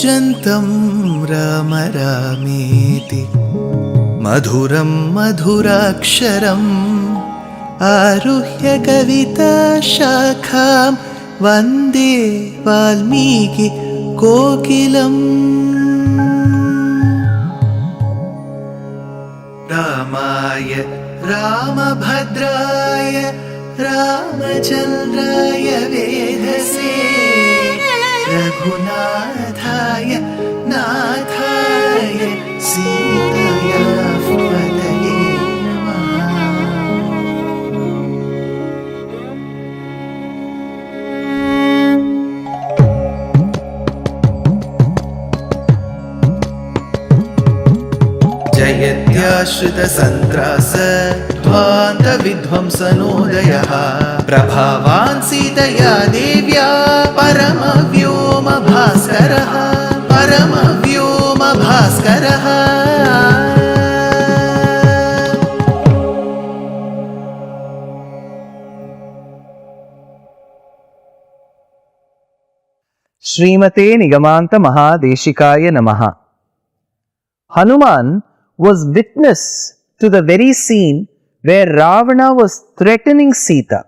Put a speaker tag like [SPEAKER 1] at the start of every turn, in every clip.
[SPEAKER 1] कूजन्तं राम रामेति मधुरं मधुराक्षरम् आरुह्य कविताशाखां वन्दे वाल्मीकि कोकिलम्। रामाय रामभद्राय रामचन्द्राय वेधसे रघुनाथाय नाथाय सीताया पतये नमः। जयत्याश्रितसन्त्रास ध्वान्तविध्वंसनोदयः प्रभावान् सीतया देव्या परमव्योमभास्करः परमव्योमभास्करः।
[SPEAKER 2] श्रीमते निगमान्त महादेशिकाय नमः। Hanuman was witness to the very scene where Ravana was threatening Sita.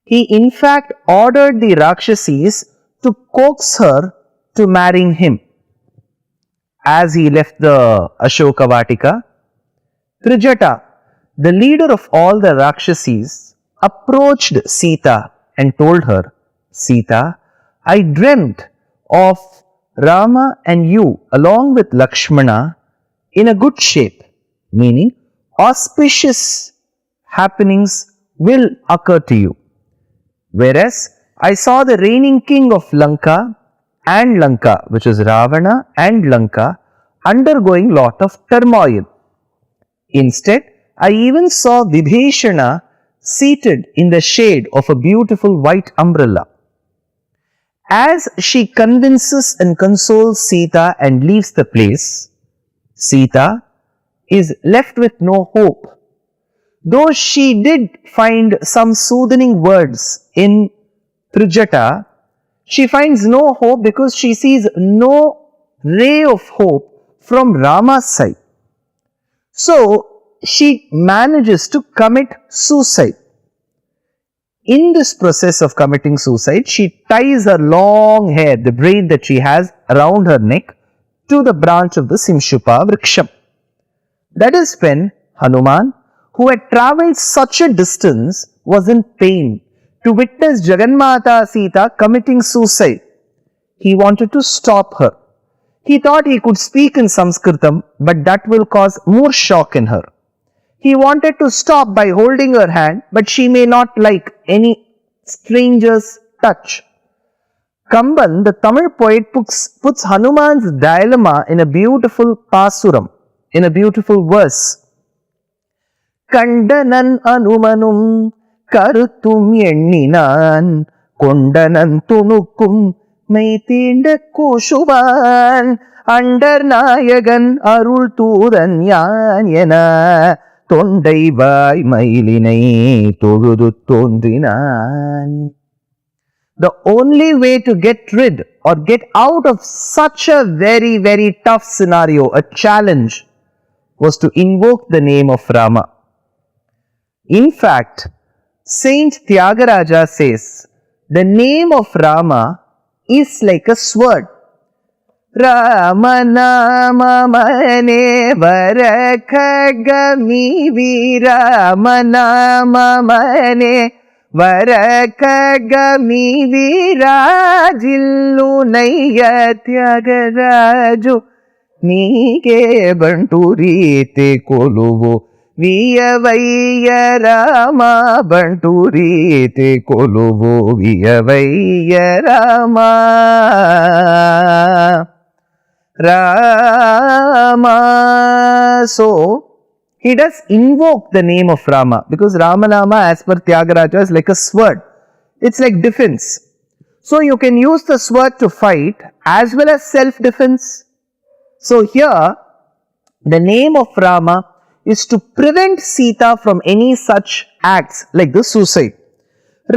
[SPEAKER 2] He in fact ordered the Rakshasis to coax her to marrying him. As he left the Ashoka Vatika, Trijata, the leader of all the Rakshasis, approached Sita and told her, Sita, I dreamt of Rama and you along with Lakshmana in a good shape, meaning auspicious happenings will occur to you. Whereas I saw the reigning king of Lanka and Lanka, which is Ravana and Lanka, undergoing lot of turmoil. Instead, I even saw Vibhishana seated in the shade of a beautiful white umbrella. As she convinces and consoles Sita and leaves the place, Sita is left with no hope. Though she did find some soothing words in Trijata, she finds no hope because she sees no ray of hope from Rama's side. So she manages to commit suicide. In this process of committing suicide, she ties her long hair, the braid that she has around her neck, to the branch of the Simshupa Vriksham. That is when Hanuman, who had travelled such a distance, was in pain to witness Jagannatha Sita committing suicide. He wanted to stop her. He thought he could speak in Sanskritam, but that will cause more shock in her. He wanted to stop by holding her hand, but she may not like any stranger's touch. Kamban, the Tamil poet, puts Hanuman's dilemma in a beautiful pasuram, in a beautiful verse. Kandanan anumanum karuthum enninan kondanan tunukkum meithinda kushuvan andar nayagan arul thuran yan ena தொண்டை வாய் மயிலினை தொழுது தோன்றினான். The only way to get rid or get out of such a very, very tough scenario, a challenge, was to invoke the name of Rama. In fact, Saint Tyagaraja says, the name of Rama is like a sword. Ramanamamane varakagami Ramanamamane varakagami virajillunayya Tyagaraju Nige banturite koluvo Viyavayya Rama banturite koluvo Viyavayya Rama Rama. So, he does invoke the name of Rama because Ramanama as per Tyagaraja is like a sword. It's like defense. So, you can use the sword to fight as well as self-defense. So, here the name of Rama is to prevent Sita from any such acts like the suicide.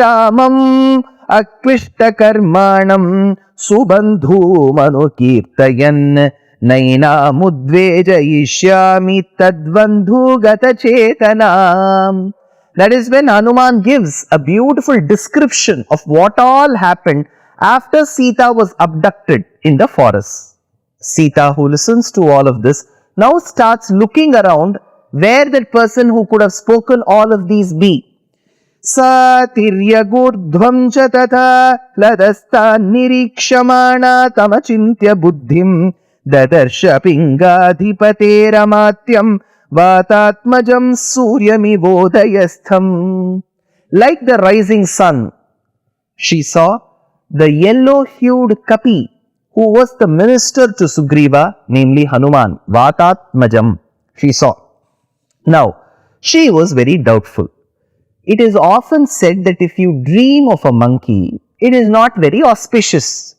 [SPEAKER 2] Ramam akvishta karmanam subandhu manukirtayan naina mudvejayishyami tadvandhu gata chetanam. That is when Hanuman gives a beautiful description of what all happened after Sita was abducted in the forest. Sita, who listens to all of this, now starts looking around where that person who could have spoken all of these be. Sa tiryagurdhvam cha tatha ladastan nirikshamana tamachintya buddhim dadarsha pingadhipate ramatyam vatatmajam suryamivodayastham. Like the rising sun, she saw the yellow-hued Kapi, who was the minister to Sugriva, namely Hanuman, Vatatmajam, she saw. Now, she was very doubtful. It is often said that if you dream of a monkey, it is not very auspicious.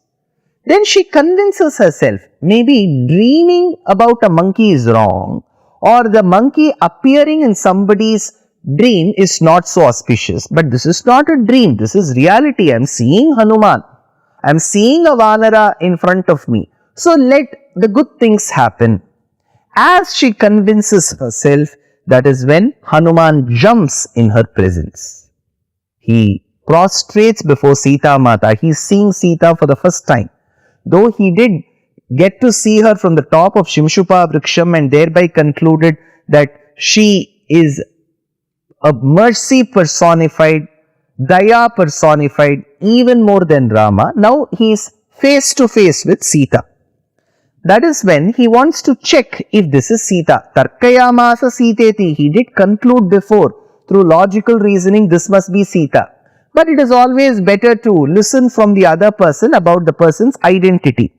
[SPEAKER 2] Then she convinces herself, maybe dreaming about a monkey is wrong, or the monkey appearing in somebody's dream is not so auspicious. But this is not a dream, this is reality. I am seeing Hanuman. I am seeing a Vanara in front of me. So let the good things happen. As she convinces herself, that is when Hanuman jumps in her presence. He prostrates before Sita Mata. He is seeing Sita for the first time. Though he did get to see her from the top of Shimshupa Vriksham and thereby concluded that she is a mercy personified, Daya personified even more than Rama. Now he is face to face with Sita. That is when he wants to check if this is Sita. Tarkayamasa Siteti. He did conclude before through logical reasoning this must be Sita. But it is always better to listen from the other person about the person's identity.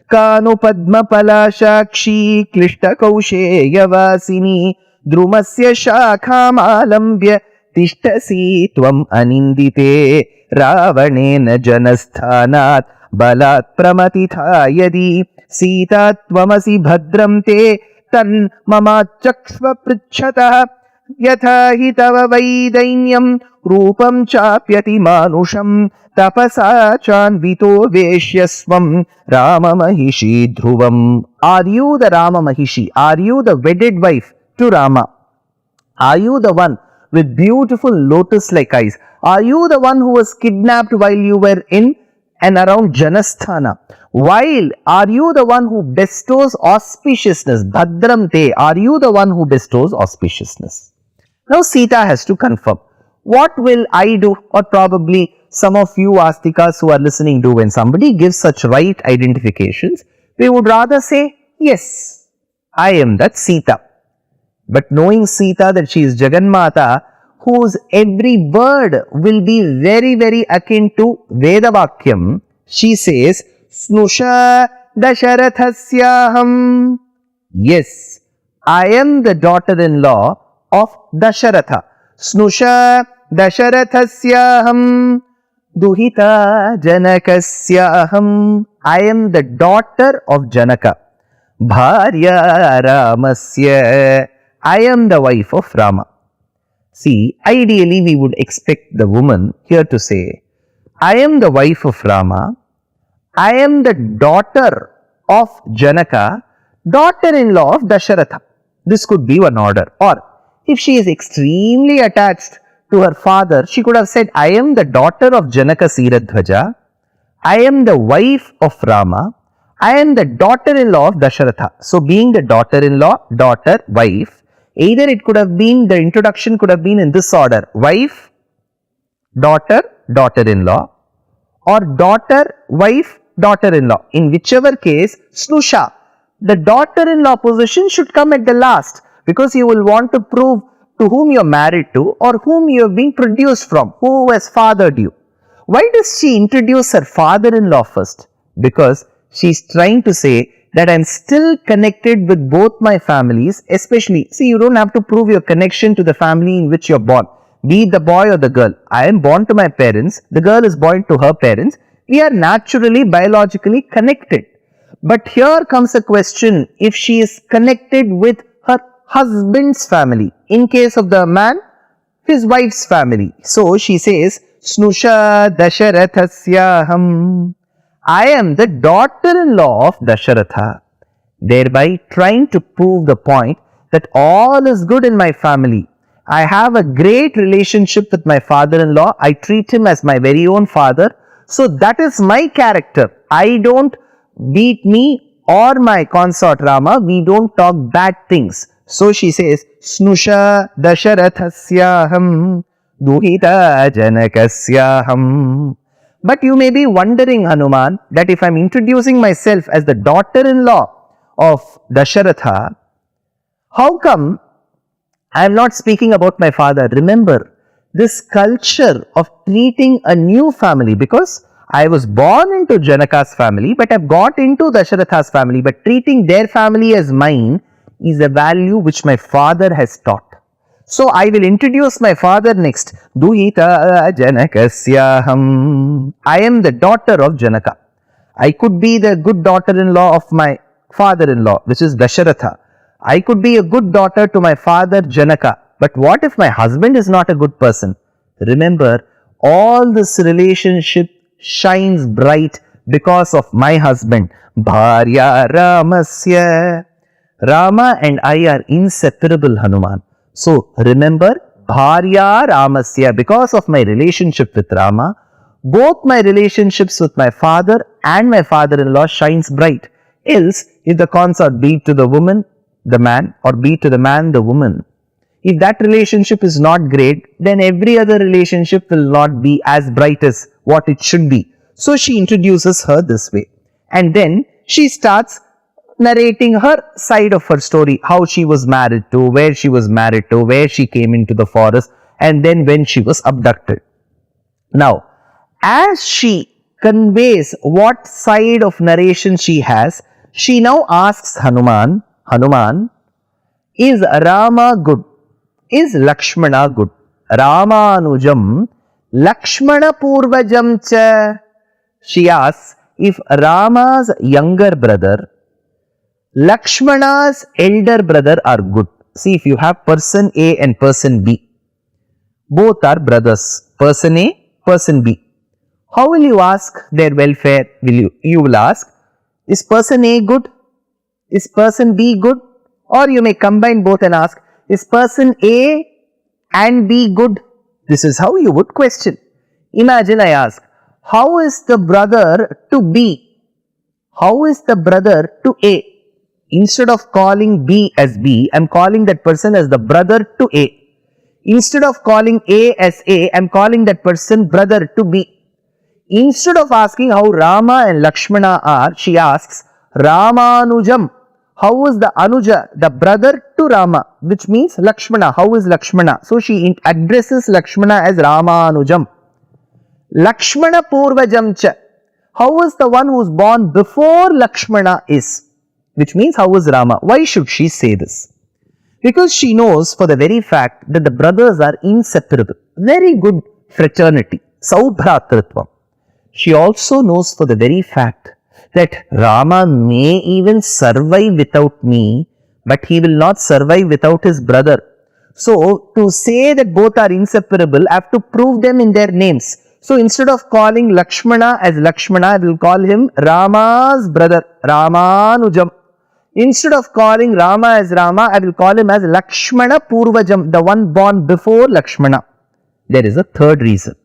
[SPEAKER 2] Kanu Padma Palashakshi Klishta Kausheyavasini Drumasya Shakham Alambya Tishtasi Tvam Anindite Ravanena Janasthanat Balat Pramatitha Yadi Sita Tvamasi Bhadram Te Tan Mama Chakshva Prichata Yatha Hitava Vaidainyam Rupam Chapyati Manusham Tapasa Chanvito Veshyasvam Rama Mahishi Dhruvam. Are you the Rama Mahishi? Are you the wedded wife to Rama? Are you the one with beautiful lotus-like eyes? Are you the one who was kidnapped while you were in and around Janasthana? While are you the one who bestows auspiciousness? Bhadram te, are you the one who bestows auspiciousness? Now Sita has to confirm. What will I do? Or probably some of you Astikas who are listening do when somebody gives such right identifications, we would rather say, yes, I am that Sita. But knowing Sita that she is Jagannmata, whose every word will be very, very akin to Vedavakyam, she says, Snusha Dasharathasyaham. Yes, I am the daughter-in-law of Dasharatha. Snusha Dasharathasyaham Duhita Janakasyaham. I am the daughter of Janaka. Bharya Ramasya. I am the wife of Rama. See, ideally we would expect the woman here to say, I am the wife of Rama, I am the daughter of Janaka, daughter-in-law of Dasharatha. This could be one order. Or, if she is extremely attached to her father, she could have said, I am the daughter of Janaka Siradhvaja, I am the wife of Rama, I am the daughter-in-law of Dasharatha. So, being the daughter-in-law, daughter, wife, either it could have been, the introduction could have been in this order, wife, daughter, daughter-in-law, or daughter, wife, daughter-in-law. In whichever case, Snusha, the daughter-in-law position should come at the last, because you will want to prove to whom you are married to or whom you have been produced from, who has fathered you. Why does she introduce her father-in-law first? Because she is trying to say that I am still connected with both my families, especially, see, you don't have to prove your connection to the family in which you are born, be it the boy or the girl. I am born to my parents, the girl is born to her parents, we are naturally, biologically connected. But here comes a question, if she is connected with her husband's family, in case of the man, his wife's family. So she says, Snusha Dasharathasyaham. I am the daughter-in-law of Dasharatha, thereby trying to prove the point that all is good in my family. I have a great relationship with my father-in-law. I treat him as my very own father. So that is my character. I don't beat me or my consort Rama. We don't talk bad things. So she says, Snusha Dasharathasya Duhita Janakasyaham. But you may be wondering, Hanuman, that if I am introducing myself as the daughter-in-law of Dasharatha, how come I am not speaking about my father? Remember, this culture of treating a new family, because I was born into Janaka's family, but I've got into Dasharatha's family, but treating their family as mine is a value which my father has taught. So I will introduce my father next. Duhita Janakasyaham. I am the daughter of Janaka. I could be the good daughter-in-law of my father-in-law, which is Dasharatha. I could be a good daughter to my father Janaka. But what if my husband is not a good person? Remember, all this relationship shines bright because of my husband. Bharya Ramasya. Rama and I are inseparable, Hanuman. So remember, Bharya Ramasya, because of my relationship with Rama, both my relationships with my father and my father-in-law shines bright. Else, if the consort be to the woman, the man, or be to the man, the woman, if that relationship is not great, then every other relationship will not be as bright as what it should be. So she introduces her this way. And then she starts narrating her side of her story, how she was married to, where she was married to, where she came into the forest, and then when she was abducted. Now, as she conveys what side of narration she has, she now asks Hanuman, Hanuman, is Rama good? Is Lakshmana good? Ramanujam, Lakshmana Purvajam cha. She asks if Rama's younger brother, Lakshmana's elder brother are good. See, if you have person A and person B, both are brothers, person A, person B. How will you ask their welfare? You will ask, is person A good? Is person B good? Or you may combine both and ask, is person A and B good? This is how you would question. Imagine I ask, how is the brother to B? How is the brother to A? Instead of calling B as B, I am calling that person as the brother to A. Instead of calling A as A, I am calling that person brother to B. Instead of asking how Rama and Lakshmana are, she asks, Ramanujam. How is the Anuja, the brother to Rama, which means Lakshmana. How is Lakshmana? So she addresses Lakshmana as Ramanujam. Lakshmana Purvajam cha. How is the one who is born before Lakshmana is? Which means how is Rama? Why should she say this? Because she knows for the very fact that the brothers are inseparable. Very good fraternity. Saubhratritvam. She also knows for the very fact that Rama may even survive without me, but he will not survive without his brother. So, to say that both are inseparable, I have to prove them in their names. So, instead of calling Lakshmana as Lakshmana, I will call him Rama's brother, Ramanujam. Instead of calling Rama as Rama, I will call him as Lakshmana Purvajam, the one born before Lakshmana. There is a third reason.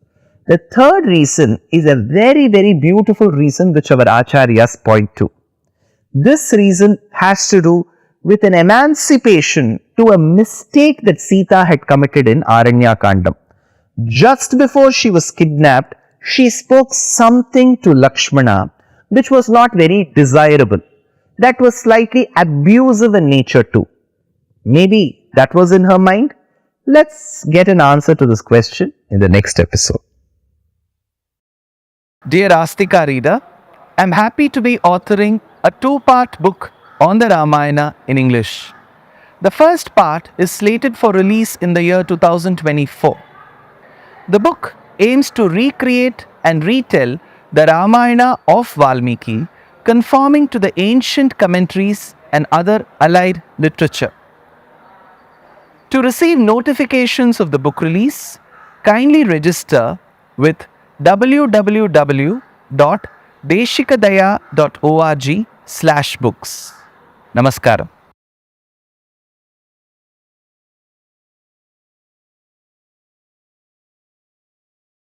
[SPEAKER 2] The third reason is a very, very beautiful reason which our Acharyas point to. This reason has to do with an emancipation to a mistake that Sita had committed in Aranya Kandam. Just before she was kidnapped, she spoke something to Lakshmana which was not very desirable. That was slightly abusive in nature too. Maybe that was in her mind. Let's get an answer to this question in the next episode.
[SPEAKER 3] Dear Astika reader, I am happy to be authoring a two-part book on the Ramayana in English. The first part is slated for release in the year 2024. The book aims to recreate and retell the Ramayana of Valmiki, conforming to the ancient commentaries and other allied literature. To receive notifications of the book release, kindly register with www.lanka.com. deshikadaya.org/books. Namaskaram.